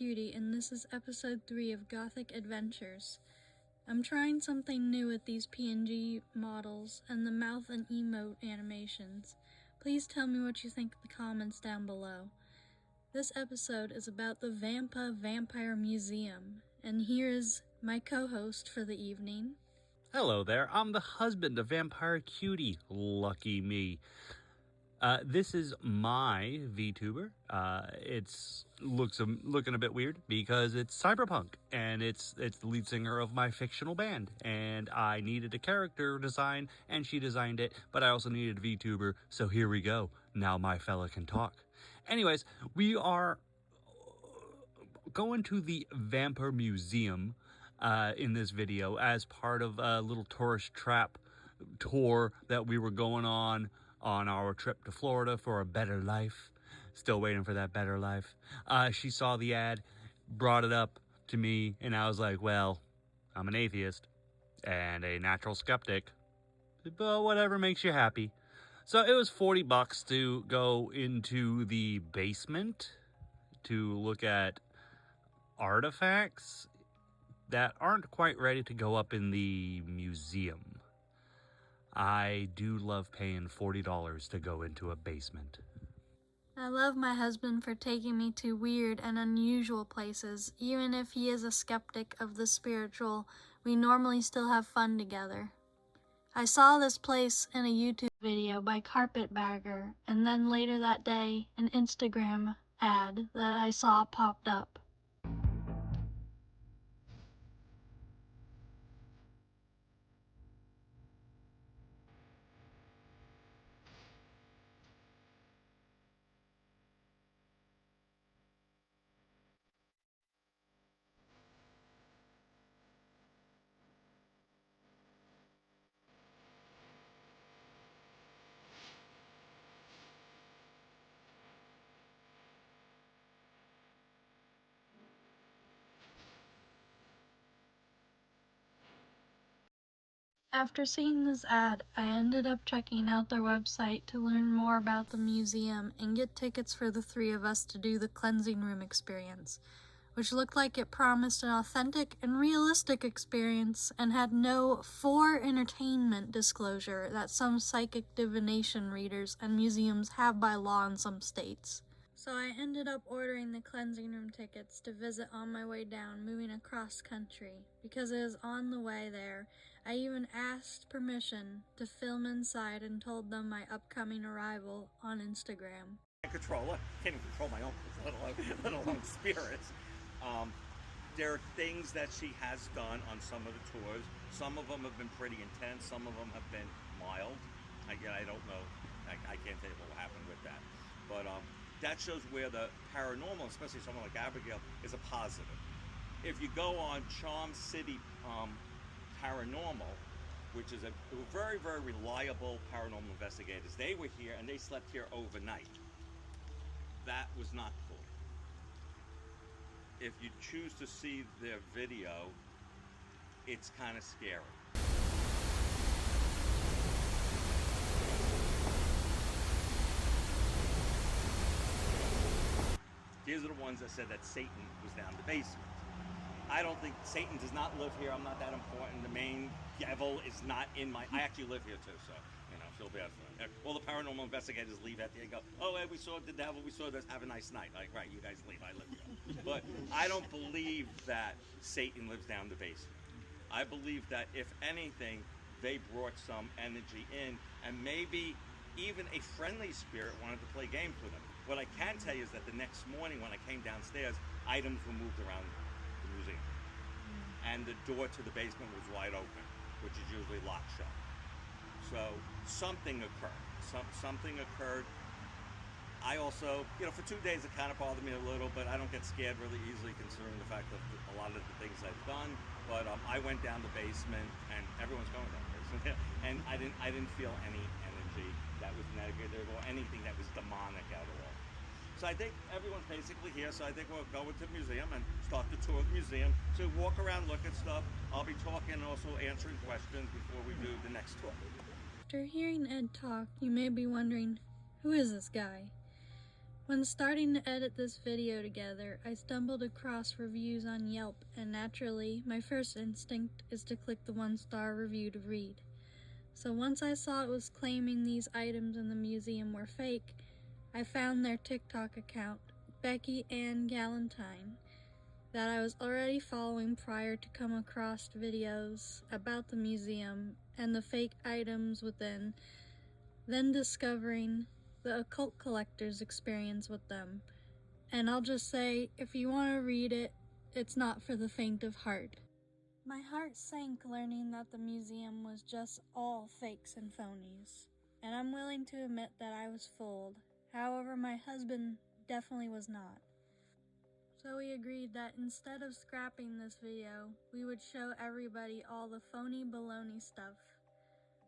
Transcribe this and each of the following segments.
Cutie, and this is episode 3 of Gothic Adventures. I'm trying something new with these PNG models and the mouth and emote animations. Please tell me what you think in the comments down below. This episode is about the Vampa Vampire Museum, and here is my co-host for the evening. Hello there, I'm the husband of Vampire Cutie, lucky me. This is my VTuber. It's looking a bit weird because it's cyberpunk and it's the lead singer of my fictional band, and I needed a character design and she designed it, but I also needed a VTuber, so here we go. Now my fella can talk. Anyways, we are going to the Vampire Museum in this video as part of a little tourist trap tour that we were going on our trip to Florida for a better life. Still waiting for that better life. She saw the ad, brought it up to me, and I was like, well, I'm an atheist and a natural skeptic, but whatever makes you happy. So it was $40 to go into the basement to look at artifacts that aren't quite ready to go up in the museum. I do love paying $40 to go into a basement. I love my husband for taking me to weird and unusual places. Even if he is a skeptic of the spiritual, we normally still have fun together. I saw this place in a YouTube video by Carpetbagger, and then later that day, an Instagram ad that I saw popped up. After seeing this ad, I ended up checking out their website to learn more about the museum and get tickets for the 3 of us to do the cleansing room experience, which looked like it promised an authentic and realistic experience and had no for entertainment disclosure that some psychic divination readers and museums have by law in some states. So I ended up ordering the cleansing room tickets to visit on my way down, moving across country. Because it is on the way there, I even asked permission to film inside and told them my upcoming arrival on Instagram. I can't even control my own, let alone spirits. There are things that she has done on some of the tours. Some of them have been pretty intense. Some of them have been mild. I don't know. I can't tell you what happened with that. But that shows where the paranormal, especially someone like Abigail, is a positive. If you go on Charm City Paranormal, which is a very, very reliable paranormal investigators, they were here and they slept here overnight. That was not cool. If you choose to see their video, it's kind of scary. These are the ones that said that Satan was down the basement. I don't think Satan does not live here. I'm not that important. The main devil is not in my... I actually live here too, so, feel bad for them. All the paranormal investigators leave at the end and go, oh, hey, we saw the devil, we saw this, have a nice night. Like, right, you guys leave, I live here. But I don't believe that Satan lives down the basement. I believe that, if anything, they brought some energy in, and maybe even a friendly spirit wanted to play games with them. What I can tell you is that the next morning when I came downstairs, items were moved around the museum. And the door to the basement was wide open, which is usually locked shut. So something occurred. Something occurred. I also, for 2 days it kind of bothered me a little, but I don't get scared really easily considering the fact of a lot of the things I've done. But I went down the basement, and everyone's going down the basement, and I didn't feel any energy that was negative or anything that was demonic at all. So I think everyone's basically here, so I think we'll go into the museum and start the tour of the museum. So walk around, look at stuff. I'll be talking and also answering questions before we do the next tour. After hearing Ed talk, you may be wondering, who is this guy? When starting to edit this video together, I stumbled across reviews on Yelp, and naturally, my first instinct is to click the 1-star review to read. So once I saw it was claiming these items in the museum were fake, I found their TikTok account, Beckie-Ann Galentine, that I was already following prior to come across videos about the museum and the fake items within, then discovering the occult collector's experience with them. And I'll just say, if you want to read it, it's not for the faint of heart. My heart sank learning that the museum was just all fakes and phonies, and I'm willing to admit that I was fooled. However, my husband definitely was not. So we agreed that instead of scrapping this video, we would show everybody all the phony baloney stuff.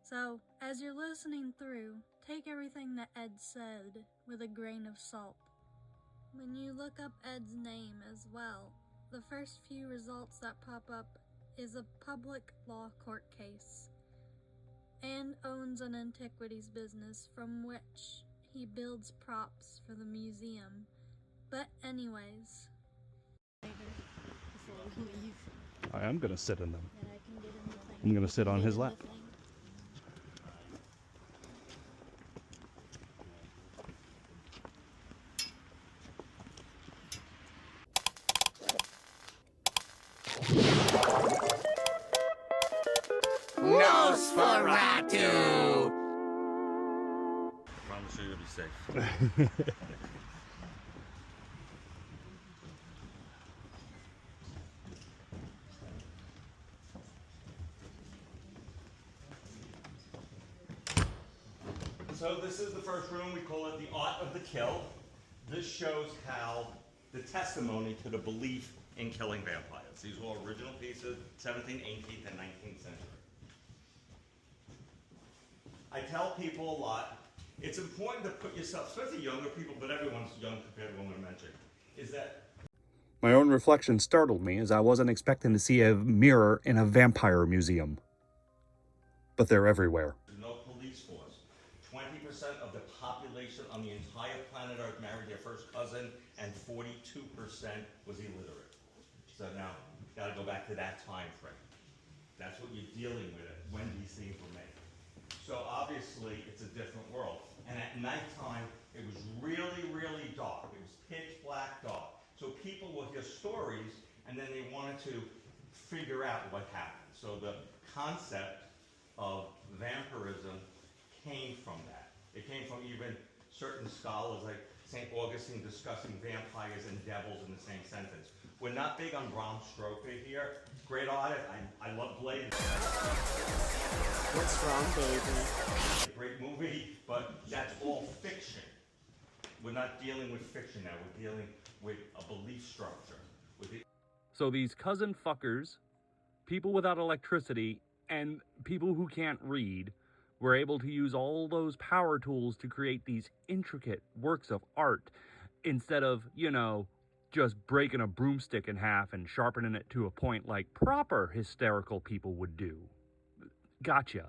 So, as you're listening through, take everything that Ed said with a grain of salt. When you look up Ed's name as well, the first few results that pop up is a public law court case, and owns an antiquities business from which he builds props for the museum. But anyways, before we leave, I am gonna sit in them. that I can get in the thing. I'm gonna sit on Get his in the lap. thing. Nosferatu! I promise you, you'll be safe. So this is the first room. We call it the Art of the Kill. This shows how the testimony to the belief in killing vampires. These are all original pieces, 17th, 18th, and 19th century. I tell people a lot, it's important to put yourself, especially younger people, but everyone's young compared to what I mentioned, is that My own reflection startled me, as I wasn't expecting to see a mirror in a vampire museum. But they're everywhere. there's no police force. 20% of the population on the entire planet Earth married their first cousin, and 42% was illiterate. So now, gotta go back to that time frame. That's what you're dealing with when these things were made. So obviously, it's a different world. And at nighttime, it was really, really dark. It was pitch black dark. So people will hear stories, and then they wanted to figure out what happened. So the concept of vampirism came from that. It came from even certain scholars like St. Augustine discussing vampires and devils in the same sentence. We're not big on Bram Stoker here. Great artist. I love Blade. What's wrong, baby? Great movie, but that's all fiction. We're not dealing with fiction now. We're dealing with a belief structure. So these cousin fuckers, people without electricity, and people who can't read were able to use all those power tools to create these intricate works of art instead of, just breaking a broomstick in half and sharpening it to a point like proper hysterical people would do. Gotcha.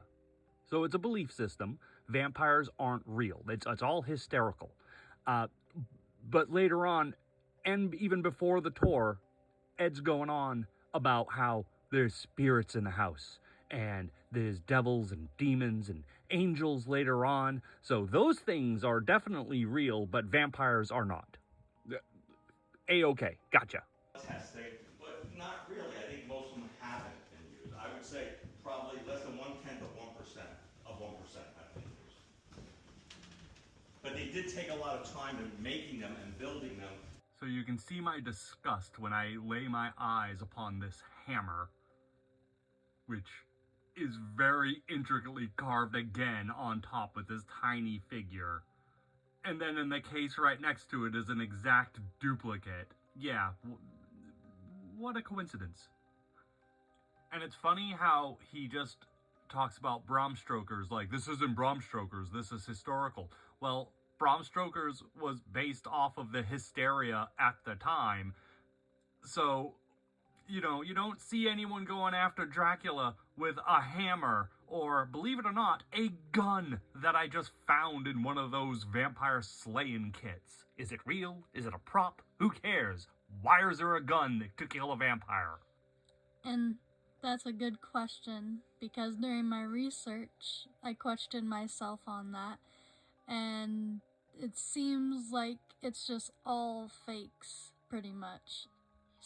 So it's a belief system. Vampires aren't real. It's all hysterical. But later on, and even before the tour, Ed's going on about how there's spirits in the house, and there's devils and demons and angels later on. So those things are definitely real, but vampires are not. A-okay, gotcha. Testing, but not really. I think most of them haven't been used. I would say probably less than 1/10 of 1% have been used. But they did take a lot of time in making them and building them. So you can see my disgust when I lay my eyes upon this hammer, which is very intricately carved again on top with this tiny figure. And then in the case right next to it is an exact duplicate. Yeah, what a coincidence. And it's funny how he just talks about Bram Stoker's like, this isn't Bram Stoker's, this is historical. Well, Bram Stoker's was based off of the hysteria at the time. So, you don't see anyone going after Dracula with a hammer Or, believe it or not, a gun that I just found in one of those vampire slaying kits. Is it real? Is it a prop? Who cares? Why is there a gun to kill a vampire? And that's a good question, because during my research, I questioned myself on that, and it seems like it's just all fakes, pretty much.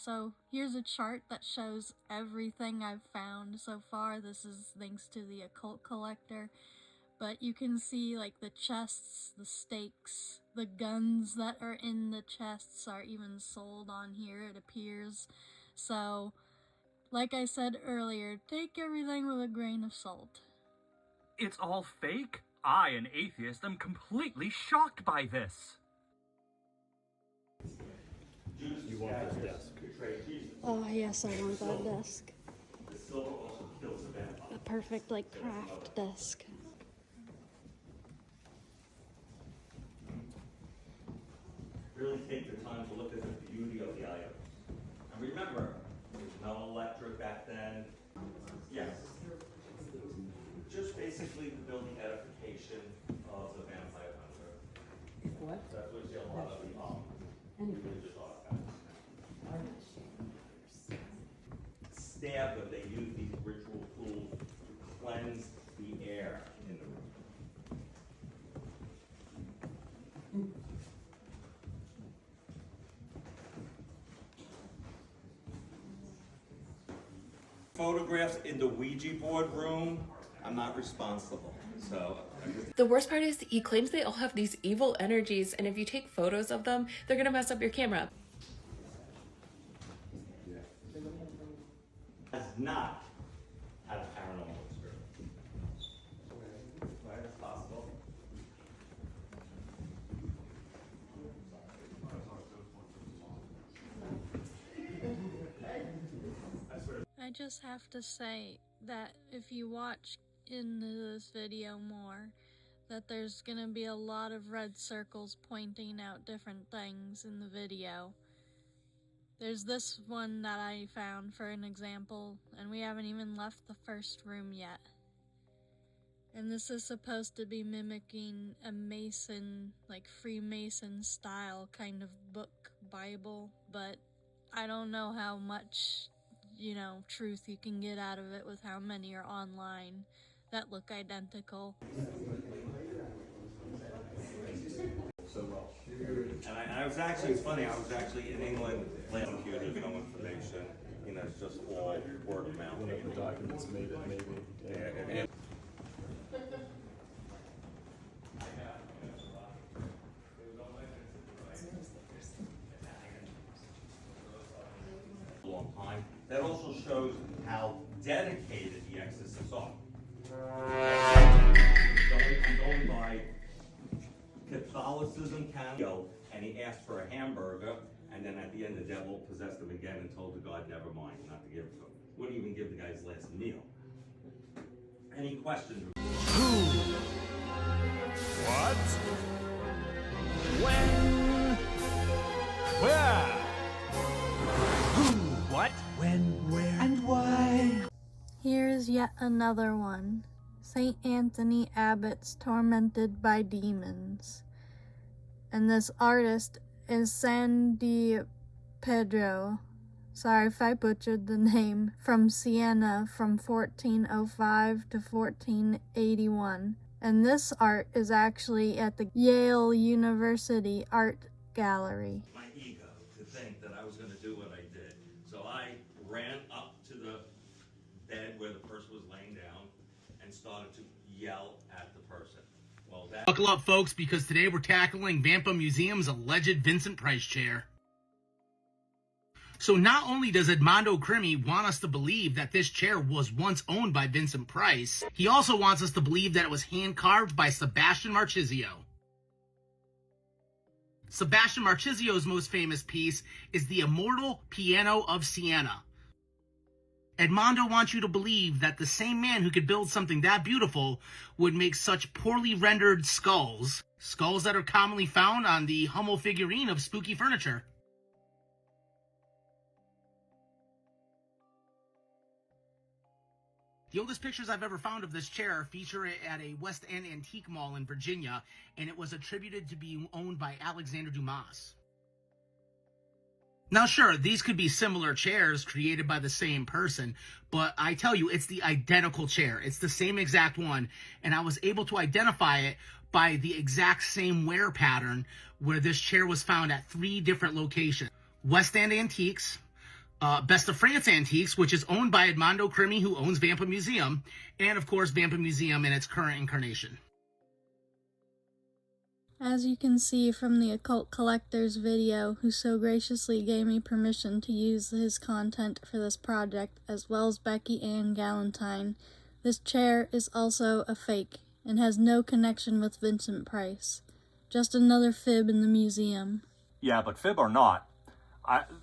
So here's a chart that shows everything I've found so far. This is thanks to the Occult Collector. But you can see like the chests, the stakes, the guns that are in the chests are even sold on here, it appears. So, like I said earlier, take everything with a grain of salt. It's all fake? I, an atheist, am completely shocked by this. You want this desk? Oh yes, I want that desk. A perfect like craft desk. Really take the time to look at the beauty of the items. And remember, there's no electric back then. Yes. Just basically the building edification of the vampire hunter. What? That's what you see a lot of the religious artifacts. Stab them, they use these ritual tools to cleanse the air in the room. Photographs in the Ouija board room, I'm not responsible. So The worst part is he claims they all have these evil energies, and if you take photos of them, they're gonna mess up your camera. has not had a paranormal experience. Right, it's possible. I just have to say that if you watch into this video more, that there's gonna be a lot of red circles pointing out different things in the video. There's this one that I found for an example, and we haven't even left the first room yet. And this is supposed to be mimicking a Mason, like Freemason style kind of book, Bible, but I don't know how much, truth you can get out of it with how many are online that look identical. And I was actually, it's funny, I was actually in England, playing computers, no information, it's just all word of mouth. One of the documents made it, maybe. Yeah, and long time. That also shows how dedicated the exorcists are. I'm going by Catholicism Canva, and he asked for a hamburger, and then at the end the devil possessed him again and told the God, never mind, not to give it to him. Wouldn't even give the guy his last meal. Any questions? Who? What? When? Where? Who? What? When? Where? And why? Here's yet another one. St. Anthony Abbott's Tormented by Demons. And this artist is San Di Pedro. Sorry if I butchered the name. From Siena from 1405 to 1481. And this art is actually at the Yale University Art Gallery. My ego to think that I was going to do what I did. So I ran up to the bed where the person was laying down and started to yell at the person. Well, that... Buckle up, folks, because today we're tackling Vampa Museum's alleged Vincent Price chair. So not only does Edmondo Crimi want us to believe that this chair was once owned by Vincent Price, he also wants us to believe that it was hand-carved by Sebastian Marchisio. Sebastian Marchisio's most famous piece is the Immortal Piano of Siena. Edmondo wants you to believe that the same man who could build something that beautiful would make such poorly rendered skulls that are commonly found on the Hummel figurine of spooky furniture. The oldest pictures I've ever found of this chair feature it at a West End antique mall in Virginia, and it was attributed to being owned by Alexander Dumas. Now sure, these could be similar chairs created by the same person, but I tell you, it's the identical chair. It's the same exact one, and I was able to identify it by the exact same wear pattern where this chair was found at 3 different locations. West End Antiques, Best of France Antiques, which is owned by Edmondo Crimi, who owns Vampa Museum, and of course Vampa Museum in its current incarnation. As you can see from the Occult Collector's video, who so graciously gave me permission to use his content for this project, as well as Beckie-Ann Galentine, this chair is also a fake and has no connection with Vincent Price. Just another fib in the museum. Yeah, but fib or not,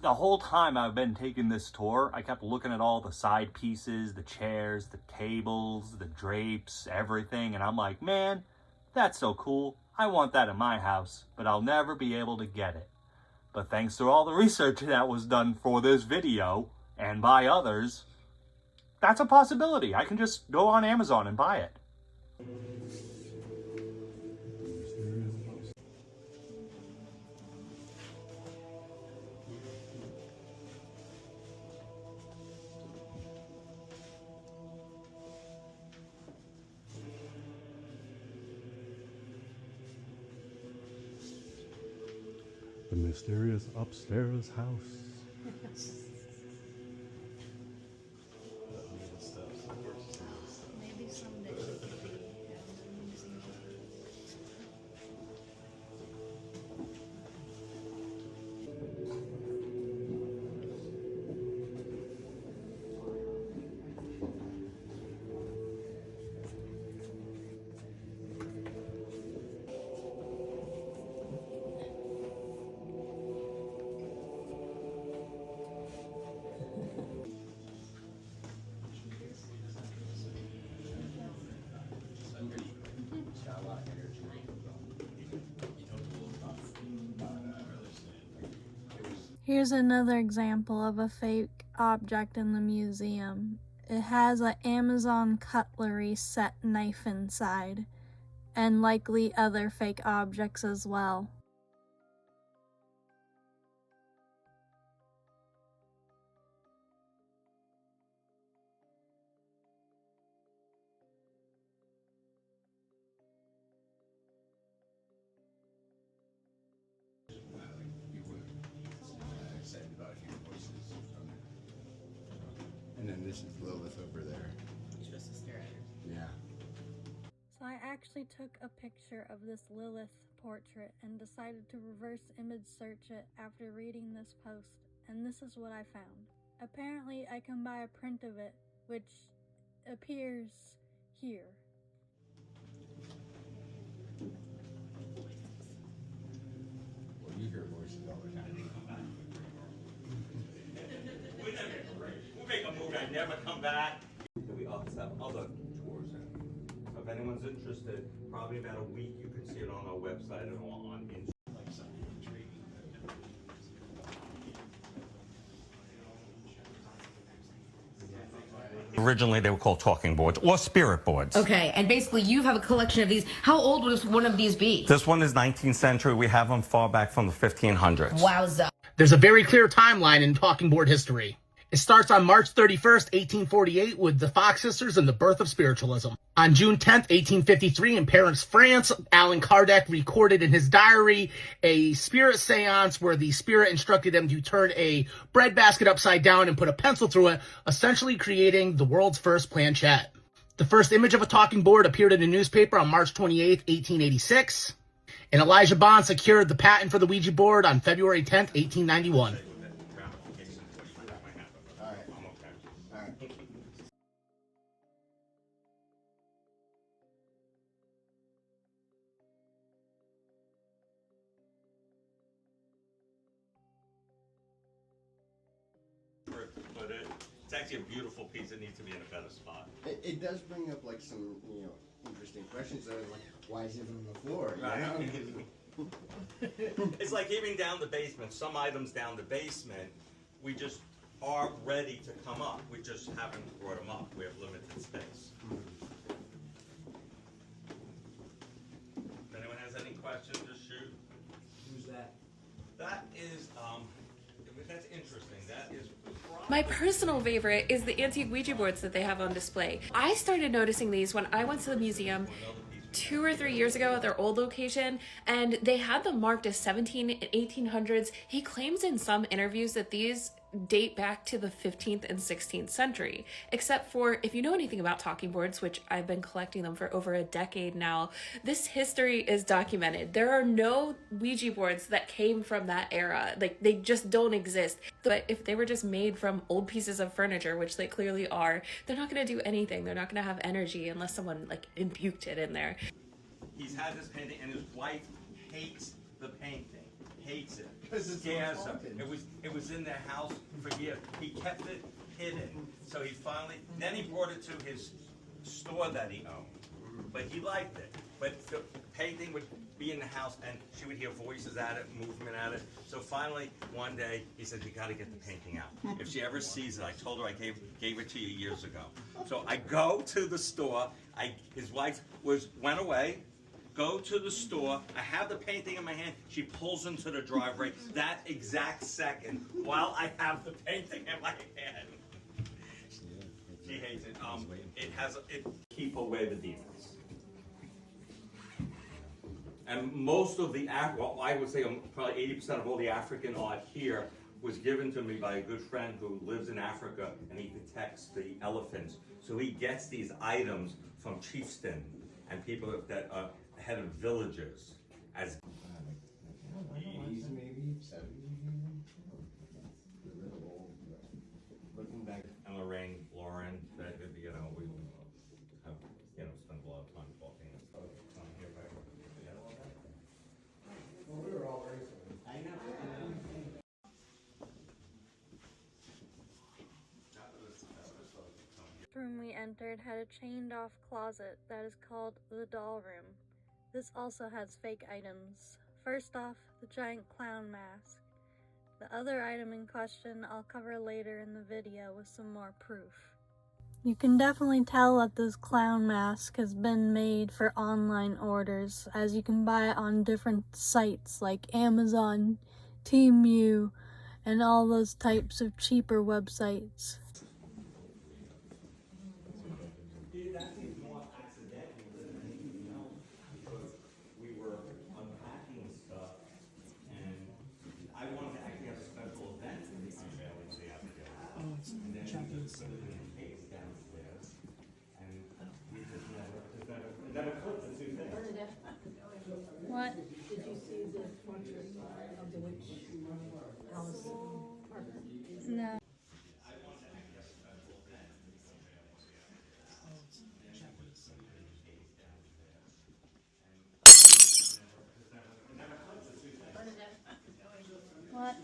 the whole time I've been taking this tour, I kept looking at all the side pieces, the chairs, the tables, the drapes, everything, and I'm like, man, that's so cool. I want that in my house, but I'll never be able to get it. But thanks to all the research that was done for this video, and by others, that's a possibility. I can just go on Amazon and buy it. The mysterious upstairs house. Maybe someday. Here's another example of a fake object in the museum. It has an Amazon cutlery set knife inside, and likely other fake objects as well. And then this is Lilith over there. You're supposed to stare at her. Yeah. So I actually took a picture of this Lilith portrait and decided to reverse image search it after reading this post, and this is what I found. Apparently I can buy a print of it, which appears here. Well, you hear voices all the time. We'll make a movie and never come back. We also have other tours in. So if anyone's interested, probably about a week you can see it on our website and on Instagram. Originally, they were called talking boards or spirit boards. Okay, and basically you have a collection of these. How old would one of these be? This one is 19th century. We have them far back from the 1500s. Wowza. There's a very clear timeline in talking board history. It starts on March 31st, 1848 with the Fox sisters and the birth of spiritualism. On June 10th, 1853 in Paris, France, Allan Kardec recorded in his diary a spirit seance where the spirit instructed them to turn a breadbasket upside down and put a pencil through it, essentially creating the world's first planchette. The first image of a talking board appeared in a newspaper on March 28th, 1886. And Elijah Bond secured the patent for the Ouija board on February 10th, 1891. But it's actually a beautiful piece. It needs to be in a better spot. It does bring up like some, interesting questions. Like, why is it on the floor? You know? It's like even down the basement. Some items down the basement, we just are ready to come up. We just haven't brought them up. We have limited space. If anyone has any questions, just shoot. Who's that? That is, that's interesting. That is My personal favorite is the antique Ouija boards that they have on display. I started noticing these when I went to the museum 2 or 3 years ago at their old location, and they had them marked as 17 and 1800s. He claims in some interviews that these date back to the 15th and 16th century, except for, if you know anything about talking boards, which I've been collecting them for over a decade now, this history is documented. There are no Ouija boards that came from that era. Like, they just don't exist. But if they were just made from old pieces of furniture, which they clearly are, they're not going to do anything. They're not going to have energy unless someone like imbued it in there. He's had this painting, and his wife hates the painting. Hates it. Because it's Scares so her. haunted. It was in their house for years. He kept it hidden. So he finally, then he brought it to his store that he owned. But he liked it. But the painting would be in the house, and she would hear voices at it, movement at it. So finally, one day, he said, "You got to get the painting out. If she ever sees it," I told her I gave it to you years ago. So I go to the store. His wife went away. Go to the store. I have the painting in my hand. She pulls into the driveway that exact second while I have the painting in my hand. She hates it. It keep away the demons. And most of the, well, I would say probably 80% of all the African art here was given to me by a good friend who lives in Africa, and he detects the elephants. So he gets these items from chieftain and people that are head of villages as maybe 70. looking back. And Lauren, that we have spent a lot of time talking and stuff. Here, right? Well, we were all very similar. I know. The room we entered had a chained off closet that is called the doll room. This also has fake items. First off, the giant clown mask. The other item in question I'll cover later in the video with some more proof. You can definitely tell that this clown mask has been made for online orders, as you can buy it on different sites like Amazon, Temu, and all those types of cheaper websites. What? Did you see the portrait of the witch? Alice Parker? No. What?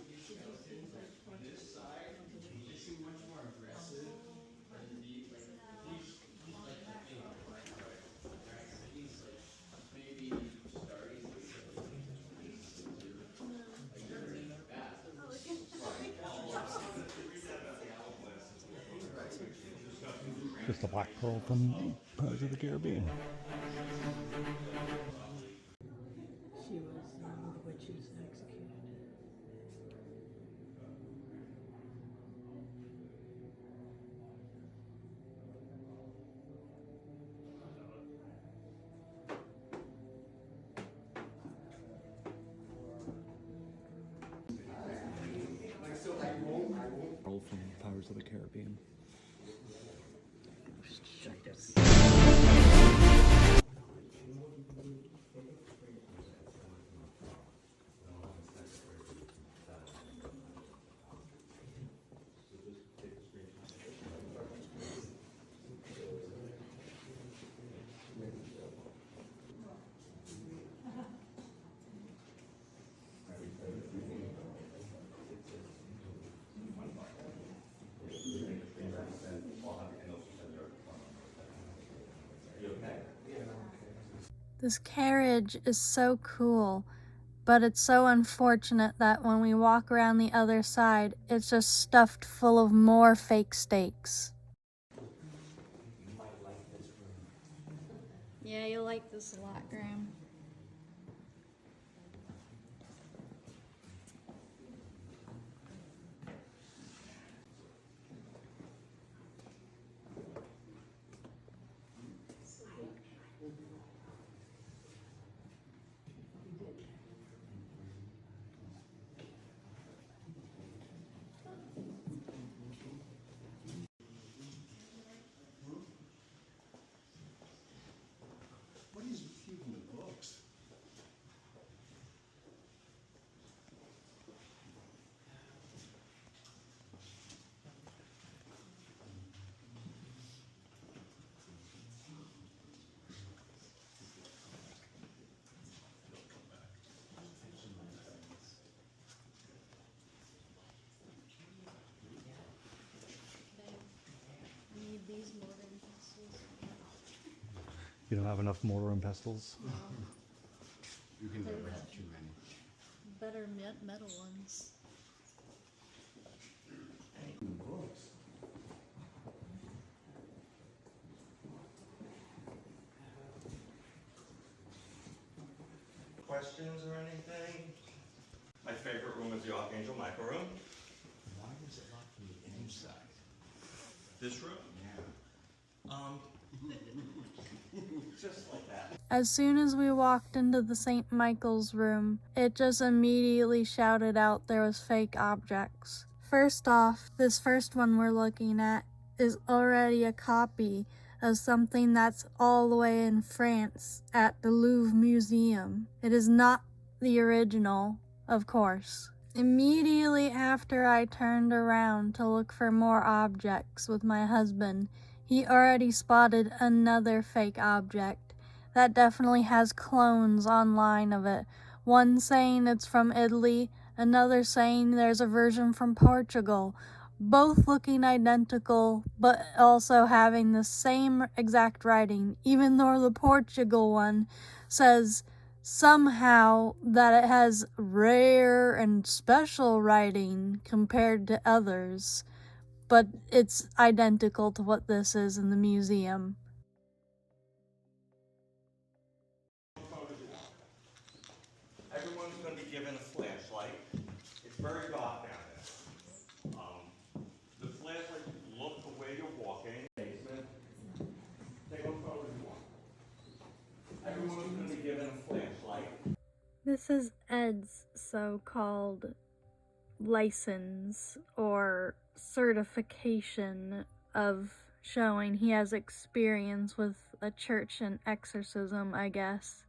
Just a black pearl from Pirates of the Caribbean. She was the witch who was executed. Pearl from Pirates of the Caribbean. This carriage is so cool, but it's so unfortunate that when we walk around the other side, it's just stuffed full of more fake steaks. Yeah, you'll like this a lot, Graham. What is with you in the books? Need these mortar and pestles. You don't have enough mortar and pestles? You can never have too many. Better metal ones. Books. Questions or anything? My favorite room is the Archangel Michael room. Why is it locked from the inside? This room? Yeah. Just like that. As soon as we walked into the St. Michael's room, it just immediately shouted out there was fake objects. First off, this first one we're looking at is already a copy of something that's all the way in France at the Louvre Museum. It is not the original, of course. Immediately after I turned around to look for more objects with my husband, he already spotted another fake object that definitely has clones online of it. One saying it's from Italy, another saying there's a version from Portugal. Both looking identical, but also having the same exact writing, even though the Portugal one says somehow that it has rare and special writing compared to others, but it's identical to what this is in the museum. Everyone's going to be given a flashlight. It's very dark down there. The flashlight, look the way you're walking. Basement. Take what photos you want. Everyone's going to be given a flashlight. This is Ed's so-called license or certification of showing he has experience with a church and exorcism, I guess.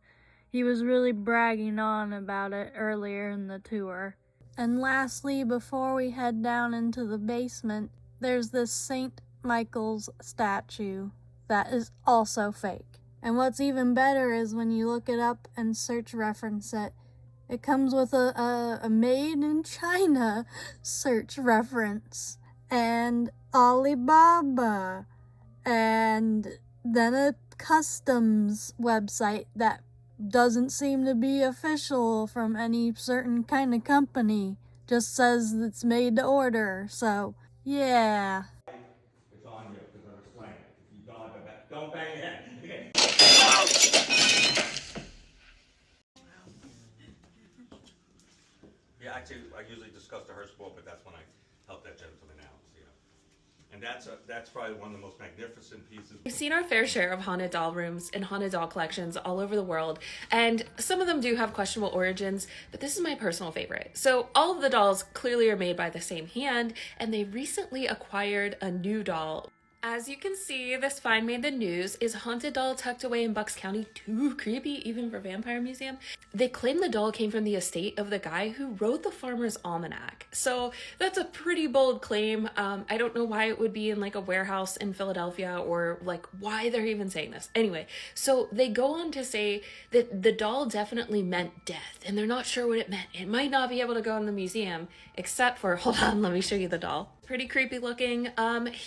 He was really bragging on about it earlier in the tour. And lastly, before we head down into the basement, there's this St. Michael's statue that is also fake. And what's even better is when you look it up and search reference it, it comes with a made in China search reference, and Alibaba, and then a customs website that doesn't seem to be official from any certain kind of company. Just says it's made to order, so yeah. It's on you because I'm explaining. If you don't bang your head. Okay. Yeah, actually, I usually discuss the hearse board, but that's when I help that gentleman out. You know. And that's probably one of the most magnificent pieces. We've seen our fair share of haunted doll rooms and haunted doll collections all over the world, and some of them do have questionable origins, but this is my personal favorite. So all of the dolls clearly are made by the same hand, and they recently acquired a new doll. As you can see, this find made the news. Is a haunted doll tucked away in Bucks County too creepy even for Vampire Museum? They claim the doll came from the estate of the guy who wrote the Farmer's Almanac. So that's a pretty bold claim. I don't know why it would be in like a warehouse in Philadelphia, or like why they're even saying this. Anyway, so they go on to say that the doll definitely meant death, and they're not sure what it meant. It might not be able to go in the museum, except for, hold on, let me show you the doll. pretty creepy looking.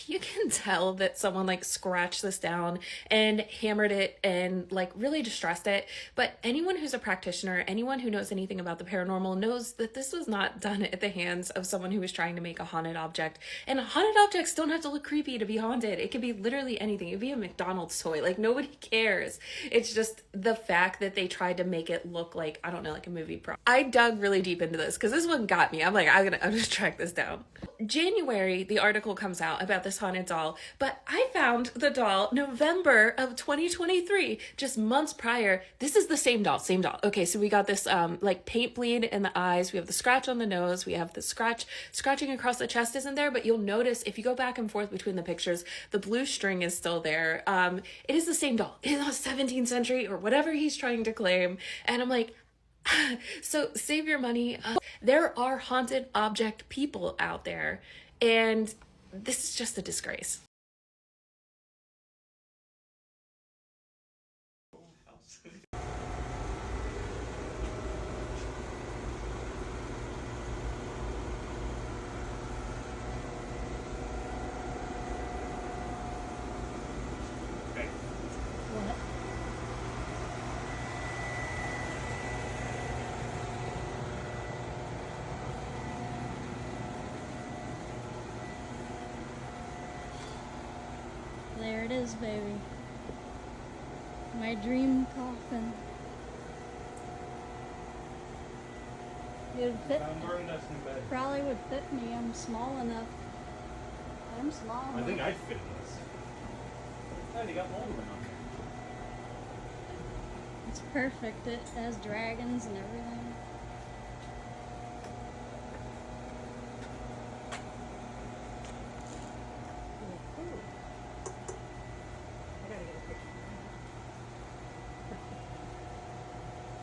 You can tell that someone like scratched this down and hammered it and like really distressed it. But anyone who's a practitioner, anyone who knows anything about the paranormal knows that this was not done at the hands of someone who was trying to make a haunted object. And haunted objects don't have to look creepy to be haunted. It could be literally anything. It could be a McDonald's toy. Like, nobody cares. It's just the fact that they tried to make it look like, I don't know, like a movie prop. I dug really deep into this because this one got me. I'm like, I'm gonna track this down. January, the article comes out about this haunted doll, but I found the doll November of 2023, just months prior. This is the same doll. Okay, so we got this like paint bleed in the eyes. We have the scratch on the nose. We have the scratching across the chest isn't there, but you'll notice if you go back and forth between the pictures, the blue string is still there. It is the same doll. It is not 17th century or whatever he's trying to claim. And I'm like, so save your money. There are haunted object people out there, and this is just a disgrace. What? There it is, baby. My dream coffin. It would fit. Probably would fit me. I'm small enough. I'm small enough. I think I'd fit in this. Oh, they got more room on there. It's perfect. It has dragons and everything.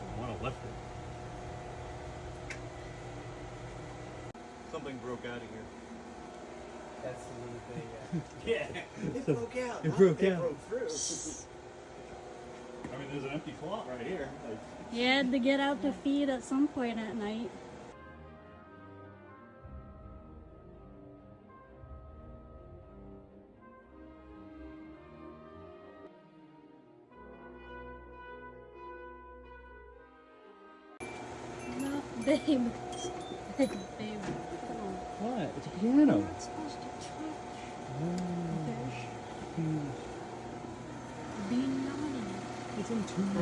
I want to lift it. Something broke out of here. That's the main thing. Yeah. It broke out. It broke It out. broke through. I mean, there's an empty slot right here. Like, You had to get out to feed at some point at night. No, babe. Babe, come on. What? It's a piano. You're not supposed to touch fish. Being naughty. It's in tune.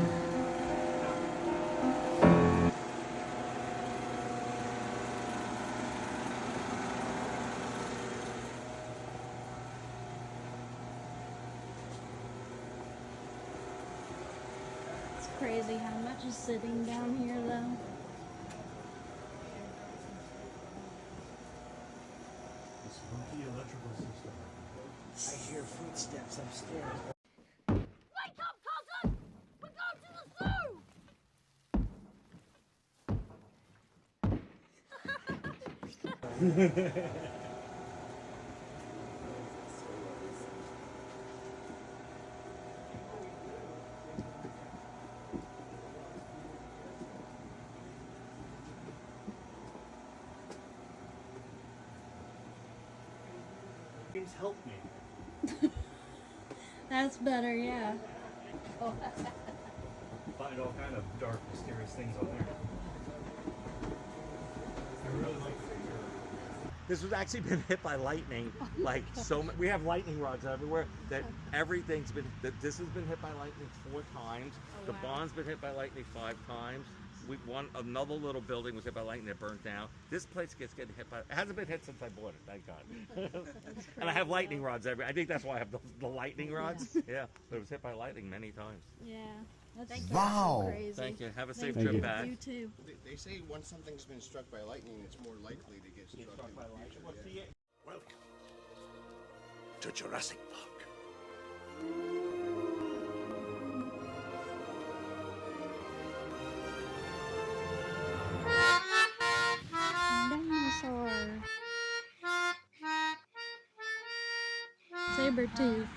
It's crazy how much is sitting down here, though. This funky electrical system. I hear footsteps upstairs. Wake up, cousin! We're going to the zoo! Games help me. That's better, yeah. Find all kind of dark, mysterious things on there. I really like the figure. this was actually been hit by lightning. Like we have lightning rods everywhere. That everything's been. This has been hit by lightning 4 times. The barn's been hit by lightning 5 times. Another little building was hit by lightning that burnt down. This place gets getting hit by. It hasn't been hit since I bought it, thank God. And I have lightning rods everywhere. I think that's why I have the lightning rods. Yeah, but it was hit by lightning many times. Yeah. That's Wow. crazy. Thank you. Have a safe Thank trip you. back. You too. They say once something's been struck by lightning, it's more likely to get struck by lightning. Yeah. Welcome to Jurassic Park. Dinosaur. Saber tooth.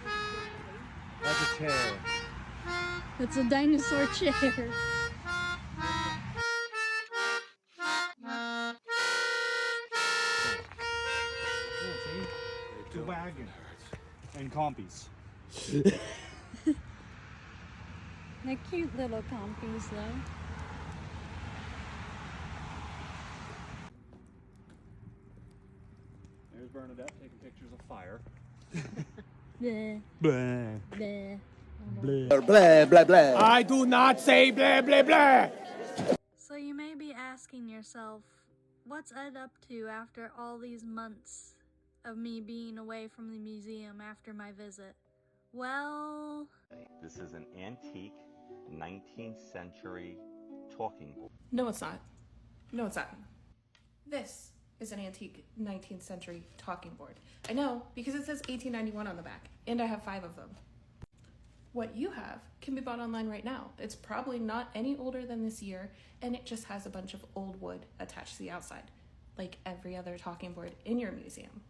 That's a chair. It's a dinosaur chair. Oh, it's compies. They're cute little compies, though. There's Bernadette taking pictures of fire. Bleh. Bleh. Bleh. Blah, blah, blah. I do not say blah, blah, blah. So you may be asking yourself, what's Ed up to after all these months of me being away from the museum after my visit? Well... This is an antique 19th century talking board. No, it's not. No, it's not. This is an antique 19th century talking board. I know, because it says 1891 on the back, and I have 5 of them. What you have can be bought online right now. It's probably not any older than this year, and it just has a bunch of old wood attached to the outside, like every other talking board in your museum.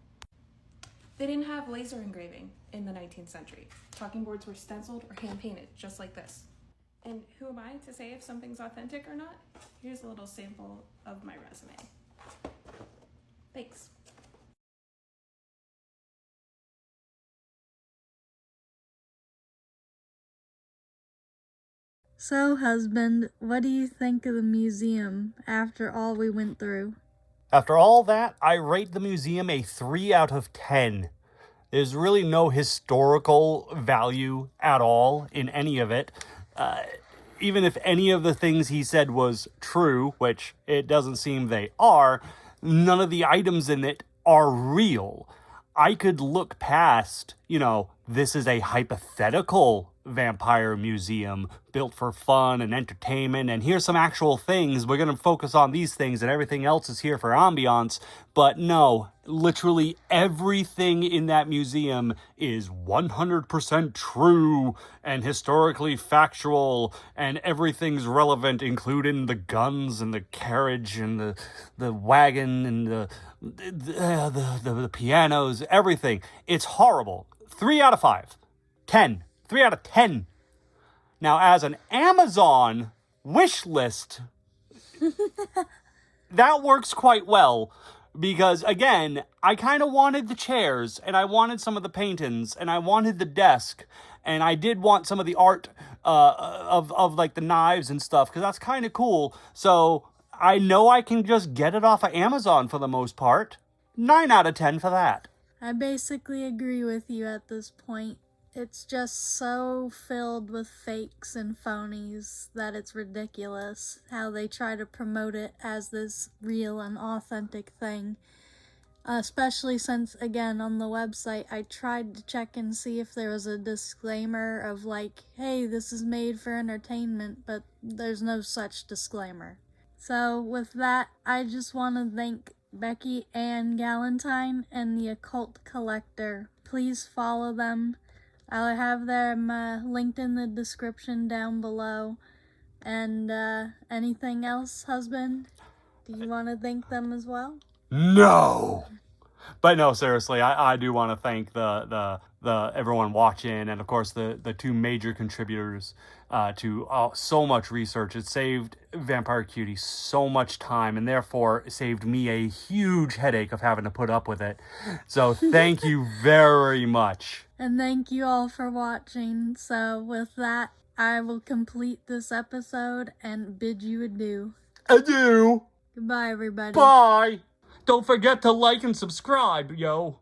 They didn't have laser engraving in the 19th century. Talking boards were stenciled or hand-painted, just like this. And who am I to say if something's authentic or not? Here's a little sample of my resume. Thanks. So, husband, what do you think of the museum after all we went through? After all that, I rate the museum a 3 out of 10. There's really no historical value at all in any of it. Even if any of the things he said was true, which it doesn't seem they are, none of the items in it are real. I could look past, this is a hypothetical vampire museum built for fun and entertainment, and here's some actual things. We're going to focus on these things, and everything else is here for ambiance. But no, literally everything in that museum is 100% true and historically factual, and everything's relevant, including the guns and the carriage and the wagon and the pianos, everything. It's horrible. 3 out of 5. 10. 3 out of 10. Now, as an Amazon wish list, that works quite well. Because, again, I kind of wanted the chairs, and I wanted some of the paintings, and I wanted the desk, and I did want some of the art of like, the knives and stuff, because that's kind of cool. So, I know I can just get it off of Amazon for the most part. 9 out of 10 for that. I basically agree with you at this point. It's just so filled with fakes and phonies that it's ridiculous how they try to promote it as this real and authentic thing. Especially since, again, on the website, I tried to check and see if there was a disclaimer of like, hey, this is made for entertainment, but there's no such disclaimer. So with that, I just want to thank Beckie-Ann Galentine and the Occult Collector. Please follow them. I'll have them linked in the description down below. And anything else, husband? Do you want to thank them as well? No! But no, seriously, I do want to thank the everyone watching, and of course the 2 major contributors to so much research. It saved Vampire Cutie so much time, and therefore saved me a huge headache of having to put up with it. So thank you very much. And thank you all for watching. So with that, I will complete this episode and bid you adieu. Adieu! Goodbye, everybody. Bye! Don't forget to like and subscribe, yo.